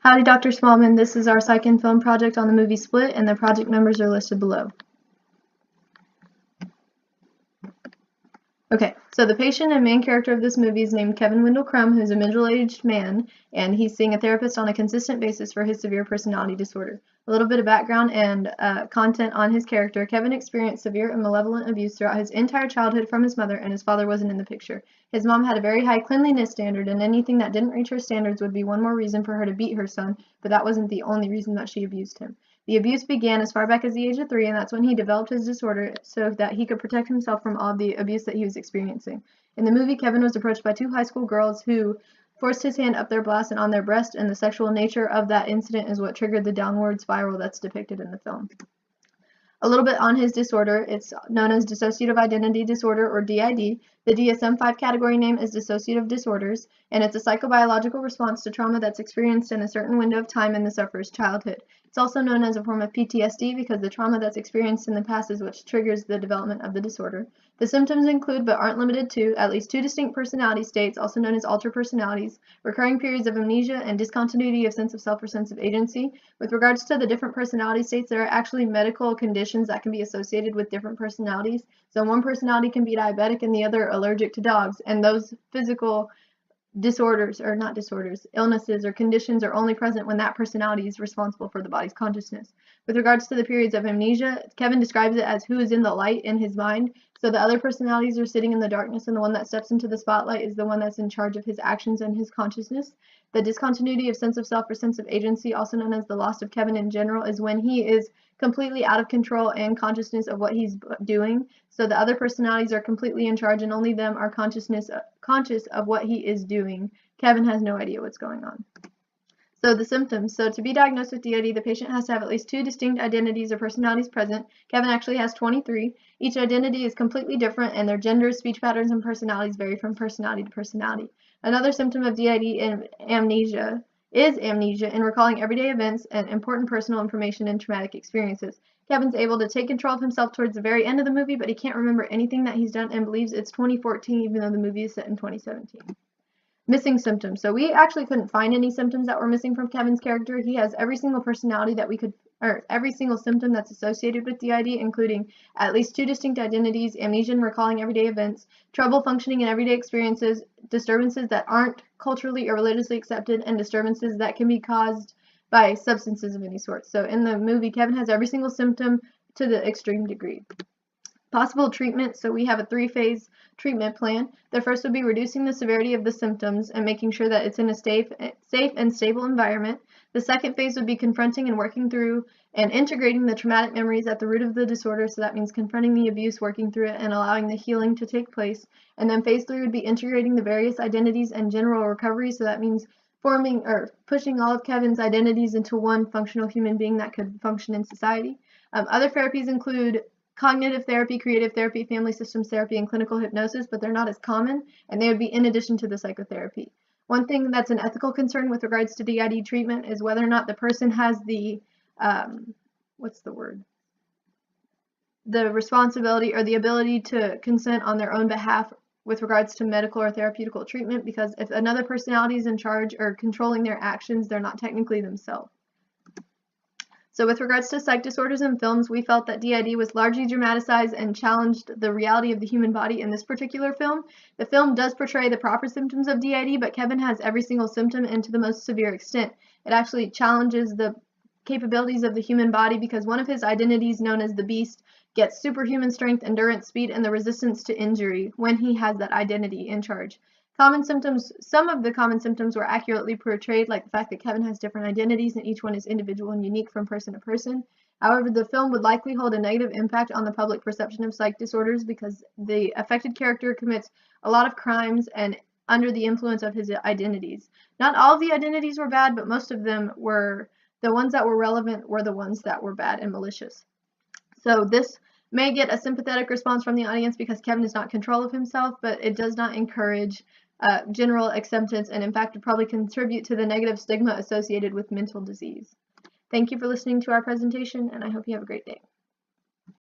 Howdy, Dr. Smallman. This is our Psych and Film project on the movie Split, and the project numbers are listed below. Okay, so the patient and main character of this movie is named Kevin Wendell Crumb, who's a middle-aged man, and he's seeing a therapist on a consistent basis for his severe personality disorder. A little bit of background and content on his character. Kevin experienced severe and malevolent abuse throughout his entire childhood from his mother, and his father wasn't in the picture. His mom had a very high cleanliness standard, and anything that didn't reach her standards would be one more reason for her to beat her son, but that wasn't the only reason that she abused him. The abuse began as far back as the age of 3, and that's when he developed his disorder so that he could protect himself from all the abuse that he was experiencing. In the movie, Kevin was approached by 2 high school girls who forced his hand up their blouse and on their breast, and the sexual nature of that incident is what triggered the downward spiral that's depicted in the film. A little bit on his disorder. It's known as dissociative identity disorder, or DID. The DSM-5 category name is dissociative disorders, and it's a psychobiological response to trauma that's experienced in a certain window of time in the sufferer's childhood. It's also known as a form of PTSD because the trauma that's experienced in the past is what triggers the development of the disorder. The symptoms include, but aren't limited to, at least 2 distinct personality states, also known as alter personalities, recurring periods of amnesia, and discontinuity of sense of self or sense of agency. With regards to the different personality states, there are actually medical conditions that can be associated with different personalities. So one personality can be diabetic and the other allergic to dogs, and those physical disorders, or not disorders, illnesses or conditions are only present when that personality is responsible for the body's consciousness. With regards to the periods of amnesia, Kevin describes it as who is in the light in his mind. So the other personalities are sitting in the darkness, and the one that steps into the spotlight is the one that's in charge of his actions and his consciousness. The discontinuity of sense of self or sense of agency, also known as the loss of Kevin in general, is when he is completely out of control and consciousness of what he's doing. So the other personalities are completely in charge, and only them are conscious of what he is doing. Kevin has no idea what's going on. So the symptoms. So to be diagnosed with DID, the patient has to have at least 2 distinct identities or personalities present. Kevin actually has 23. Each identity is completely different, and their gender, speech patterns, and personalities vary from personality to personality. Another symptom of DID is amnesia in recalling everyday events and important personal information and traumatic experiences. Kevin's able to take control of himself towards the very end of the movie, but he can't remember anything that he's done and believes it's 2014, even though the movie is set in 2017. Missing symptoms. So we actually couldn't find any symptoms that were missing from Kevin's character. He has every single personality that we could, or every single symptom that's associated with DID, including at least 2 distinct identities, amnesia in recalling everyday events, trouble functioning in everyday experiences, disturbances that aren't culturally or religiously accepted, and disturbances that can be caused by substances of any sort. So in the movie, Kevin has every single symptom to the extreme degree. Possible treatment. So we have a 3-phase treatment plan. The first would be reducing the severity of the symptoms and making sure that it's in a safe and stable environment. The second phase would be confronting and working through and integrating the traumatic memories at the root of the disorder. So that means confronting the abuse, working through it, and allowing the healing to take place. And then phase 3 would be integrating the various identities and general recovery. So that means forming or pushing all of Kevin's identities into one functional human being that could function in society. Other therapies include cognitive therapy, creative therapy, family systems therapy, and clinical hypnosis, but they're not as common, and they would be in addition to the psychotherapy. One thing that's an ethical concern with regards to DID treatment is whether or not the person has the, the responsibility or the ability to consent on their own behalf with regards to medical or therapeutical treatment, because if another personality is in charge or controlling their actions, they're not technically themselves. So with regards to psych disorders in films, we felt that DID was largely dramatized and challenged the reality of the human body in this particular film. The film does portray the proper symptoms of DID, but Kevin has every single symptom and to the most severe extent. It actually challenges the capabilities of the human body because one of his identities, known as the Beast, gets superhuman strength, endurance, speed, and the resistance to injury when he has that identity in charge. Common symptoms, some of the common symptoms were accurately portrayed, like the fact that Kevin has different identities and each one is individual and unique from person to person. However, the film would likely hold a negative impact on the public perception of psych disorders because the affected character commits a lot of crimes and under the influence of his identities. Not all of the identities were bad, but most of them were, the ones that were relevant were the ones that were bad and malicious. So this may get a sympathetic response from the audience because Kevin is not in control of himself, but it does not encourage general acceptance, and in fact would probably contribute to the negative stigma associated with mental disease. Thank you for listening to our presentation, and I hope you have a great day.